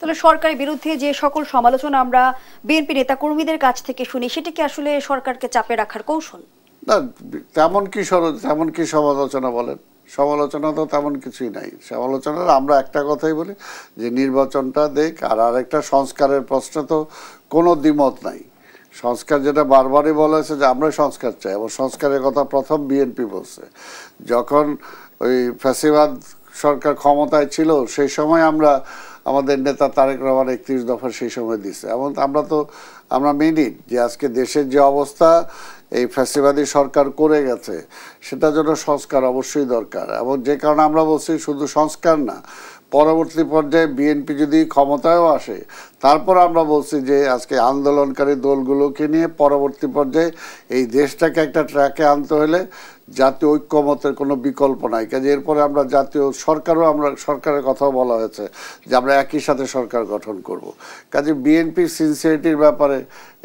তাহলে সরকারের বিরুদ্ধে যে সকল সমালোচনা আমরা বিএনপি নেতাকর্মীদের কাছ থেকে শুনি, সেটা কি আসলে সরকারকে চাপে রাখার কৌশল? না, তেমন কি সমালোচনা বলেন? সমালোচনা তো তেমন কিছুই নাই। সমালোচনার আমরা একটা কথাই বলি যে নির্বাচনটা দেখ, আর আরেকটা সংস্কারের প্রশ্ন তো কোনো দ্বিমত নাই। সংস্কার যেটা বারবারই বলা হয়েছে যে আমরা সংস্কার চাই, এবং সংস্কারের কথা প্রথম বিএনপি বলছে। যখন ওই ফ্যাসিবাদ সরকার ক্ষমতায় ছিল সেই সময় আমাদের নেতা তারেক রহমান 31 দফা সেই সময় দিছে, এবং আমরা মেনে যে আজকে দেশের যে অবস্থা এই ফ্যাসিবাদী সরকার করে গেছে, সেটার জন্য সংস্কার অবশ্যই দরকার। এবং যে কারণে আমরা বলছি শুধু সংস্কার না, পরবর্তী পর্যায়ে বিএনপি যদি ক্ষমতায়ও আসে, তারপর আমরা বলছি যে আজকে আন্দোলনকারী দলগুলোকে নিয়ে পরবর্তী পর্যায়ে এই দেশটাকে একটা ট্র্যাকে আনতে হলে জাতীয় ঐক্যমতের কোনো বিকল্প নাই। কাজে এরপরে আমরা জাতীয় সরকারের কথাও বলা হয়েছে যে আমরা একই সাথে সরকার গঠন করব। কাজে বিএনপির সিনসিয়ারিটির ব্যাপারে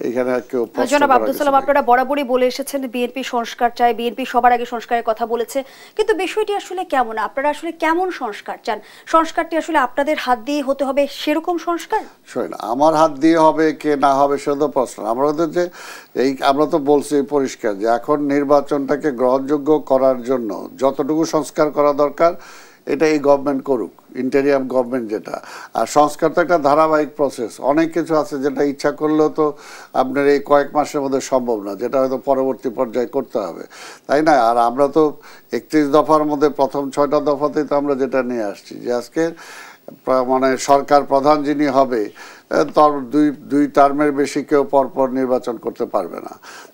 এখানে কেউ প্রশ্ন জনাব আব্দুল সালাম, আপনারা বরাবরই বলে এসেছেন বিএনপি সংস্কার চায়, বিএনপি সবার আগে সংস্কারের কথা বলেছে, কিন্তু বিষয়টি আসলে কেমন? আপনারা আসলে কেমন সংস্কার চান? সংস্কারটি আসলে আপনাদের হাত দিয়ে হতে হবে সেরকম সংস্কার? শোনেন, আমার হাত দিয়ে হবে কে না হবে সেটা তো প্রশ্ন। আমরা তো বলছি পরিষ্কার যে এখন নির্বাচনটাকে গ্রহণযোগ্য করার জন্য যতটুকু সংস্কার করা দরকার এটা এই গভর্নমেন্ট করুক, ইন্টেরিয়াম গভর্নমেন্ট যেটা। আর সংস্কার তো একটা ধারাবাহিক প্রসেস, অনেক কিছু আছে যেটা ইচ্ছা করলেও তো আপনার এই কয়েক মাসের মধ্যে সম্ভব না, যেটা হয়তো পরবর্তী পর্যায়ে করতে হবে, তাই না? আর আমরা তো 31 দফার মধ্যে প্রথম 6টা দফাতেই তো আমরা যেটা নিয়ে আসছি যে আজকে মানে সরকার প্রধান যিনি হবে তার দুই টার্মের বেশি কেউ পরপর নির্বাচন করতে পারবে না।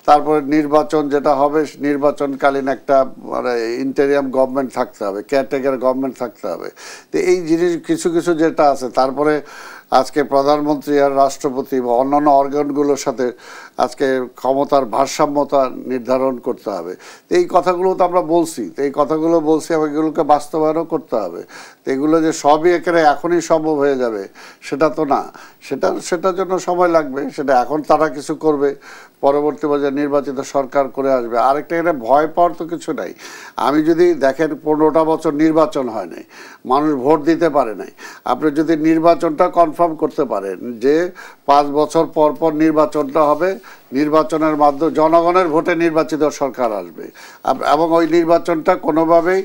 তারপরে নির্বাচন যেটা হবে, নির্বাচনকালীন একটা মানে ইন্টেরিয়াম গভর্নমেন্ট থাকতে হবে, কেয়ারটেকার গভর্নমেন্ট থাকতে হবে। তো এই জিনিস কিছু কিছু যেটা আছে, তারপরে আজকে প্রধানমন্ত্রী আর রাষ্ট্রপতি বা অন্যান্য অর্গানগুলোর সাথে আজকে ক্ষমতার ভারসাম্যতা নির্ধারণ করতে হবে। তো এই কথাগুলো তো আমরা বলছি, তো এই কথাগুলো বলছি এবং এগুলোকে বাস্তবায়নও করতে হবে। তো এগুলো যে সবই একেবারে এখনই সম্ভব হয়ে যাবে সেটা তো না, সেটার জন্য সময় লাগবে। সেটা এখন তারা কিছু করবে, পরবর্তী পর্যায়ে নির্বাচিত সরকার করে আসবে। আরেকটা এখানে ভয় পাওয়ার তো কিছু নাই। আমি যদি দেখেন 15টা বছর নির্বাচন হয় নাই, মানুষ ভোট দিতে পারে নাই, আপনি যদি নির্বাচনটা কনফার্ম করতে পারেন যে 5 বছর পর পর নির্বাচনটা হবে, নির্বাচনের মাধ্যমে জনগণের ভোটে নির্বাচিত সরকার আসবে, এবং ওই নির্বাচনটা কোনোভাবেই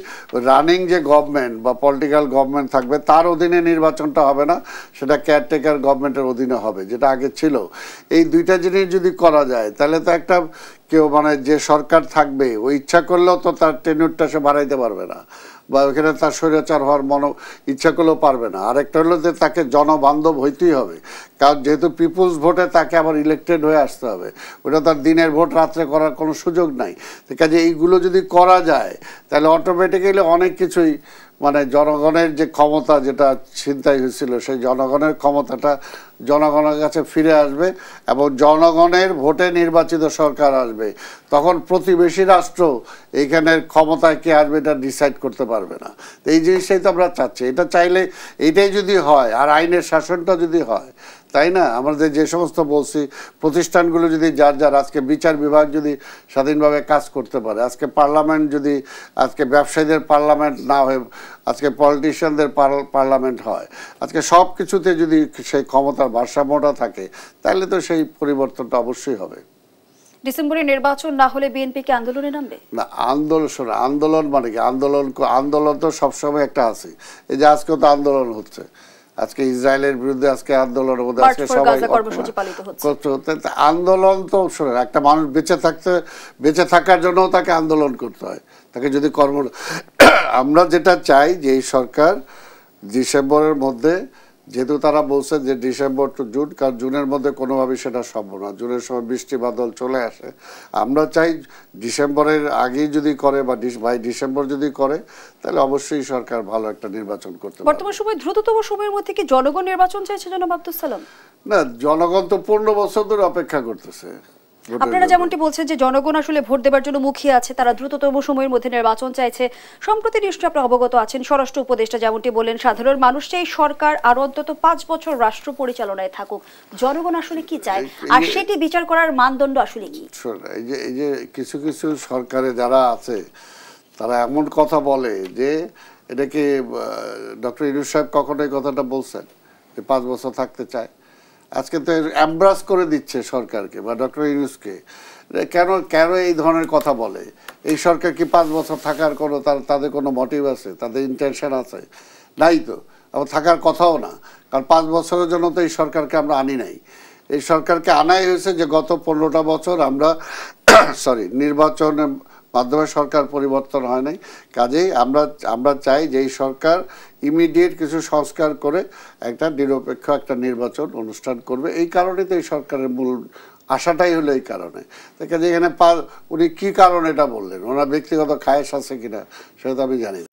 রানিং যে গভর্নমেন্ট বা পলিটিক্যাল গভর্নমেন্ট থাকবে তার অধীনে নির্বাচনটা হবে না, সেটা কেয়ারটেকার গভর্নমেন্টের অধীনে হবে যেটা আগে ছিল। এই দুইটা জিনিস যদি করা যায় তাহলে তো একটা কেউ মানে যে সরকার থাকবে ও ইচ্ছা করলেও তো তার টেনিউরটা সে বাড়াইতে পারবে না, বা ওখানে তার স্বৈরাচার হওয়ার ইচ্ছা করলেও পারবে না। আরেকটা হলো যে তাকে জনবান্ধব হইতেই হবে, কারণ যেহেতু পিপুলস ভোটে তাকে আবার ইলেক্টেড হয়ে আসতে হবে, ওটা তার দিনের ভোট রাত্রে করার কোনো সুযোগ নাই। কাজে এইগুলো যদি করা যায় তাহলে অটোমেটিক্যালি অনেক কিছুই মানে জনগণের যে ক্ষমতা যেটা ছিনতাই হয়েছিল সেই জনগণের ক্ষমতাটা জনগণের কাছে ফিরে আসবে, এবং জনগণের ভোটে নির্বাচিত সরকার আসবে। তখন প্রতিবেশী রাষ্ট্র এইখানের ক্ষমতায় কে আসবে এটা ডিসাইড করতে পারবে না। তো এই জিনিসটাই তো আমরা চাচ্ছি। এটা চাইলে এইটাই যদি হয়, আর আইনের শাসনটা যদি হয়, তাই না? আমাদের যে সমস্ত বলছি প্রতিষ্ঠানগুলো যদি যার আজকে বিচার বিভাগ যদি স্বাধীনভাবে কাজ করতে পারে, আজকে পার্লামেন্ট যদি আজকে ব্যবসায়ীদের পার্লামেন্ট না হয়ে আজকে পলিটিশিয়ানদের পার্লামেন্ট হয়, আজকে সব কিছুতে যদি সেই ক্ষমতার ভারসাম্যটা থাকে, তাহলে তো সেই পরিবর্তনটা অবশ্যই হবে। ডিসেম্বরে নির্বাচন না হলে বিএনপি কি আন্দোলনে নামবে? না, আন্দোলন মানে কি? আন্দোলন তো সবসময় একটা আছে। এই যে আজকেও তো আন্দোলন হচ্ছে, আজকে ইসরায়েলের বিরুদ্ধে আজকে আন্দোলন, আজকে সবাই আন্দোলন তো শোনেন, একটা মানুষ বেঁচে থাকার জন্য তাকে আন্দোলন করতে হয়, তাকে যদি আমরা যেটা চাই যে এই সরকার ডিসেম্বরের মধ্যে, যেহেতু তারা বলছে যে ডিসেম্বর টু জুন, কারণ জুনের মধ্যে কোনোভাবেই সেটা সম্ভব না, জুনের সময় বৃষ্টি বাদল চলে আসে। আমরা চাই ডিসেম্বরের আগেই যদি করে বা ডিসেম্বর যদি করে তাহলে অবশ্যই সরকার ভালো একটা নির্বাচন করতে পারে। বর্তমান সময় দ্রুততম সময়ের মধ্যে কি জনগণ নির্বাচন চাইছে জনাব আব্দুল সালাম? না, জনগণ তো 15 বছর ধরে অপেক্ষা করতেছে। আপনারা যেমনটি বলছেন যে জনগণ আসলে ভোট দেবার জন্য মুখিয়ে আছে, তারা দ্রুততম সময়ের মধ্যে নির্বাচন চাইছে। সম্প্রতি নিশ্চয়ই আপনারা অবগত আছেন, স্বরাষ্ট্র উপদেষ্টা যেমনটি বললেন সাধারণ মানুষ চাই সরকার আরো অন্তত 5 বছর রাষ্ট্র পরিচালনায় থাকুক। জনগণ আসলে কি চায় আর সেটি বিচার করার মানদণ্ড আসলে কি? এই যে কিছু কিছু সরকারে যারা আছে তারা এমন কথা বলে যে এটাকে ডক্টর ইউনূস সাহেব কখনো এই কথাটা বলছেন যে 5 বছর থাকতে চায়। আজকে তো এমব্রাস করে দিচ্ছে সরকারকে বা ডক্টর ইউনূসকে। কেন কেন এই ধরনের কথা বলে? এই সরকার কি 5 বছর থাকার কোনো তাদের কোনো মোটিভ আছে, তাদের ইন্টেনশন আছে? নাই তো, আবার থাকার কথাও না। কারণ 5 বছরের জন্য তো এই সরকারকে আমরা আনি নাই। এই সরকারকে আনাই হয়েছে যে গত 15টা বছর আমরা নির্বাচনের মাধ্যমে সরকার পরিবর্তন হয় নাই। কাজেই আমরা চাই যে এই সরকার ইমিডিয়েট কিছু সংস্কার করে একটা নিরপেক্ষ একটা নির্বাচন অনুষ্ঠান করবে। এই কারণে তো এই সরকারের মূল আশাটাই হলো এই কারণে। কাজে এখানে উনি কি কারণ এটা বললেন, ওনার ব্যক্তিগত খায়েশ আছে কিনা সেটা তো আমি জানি না।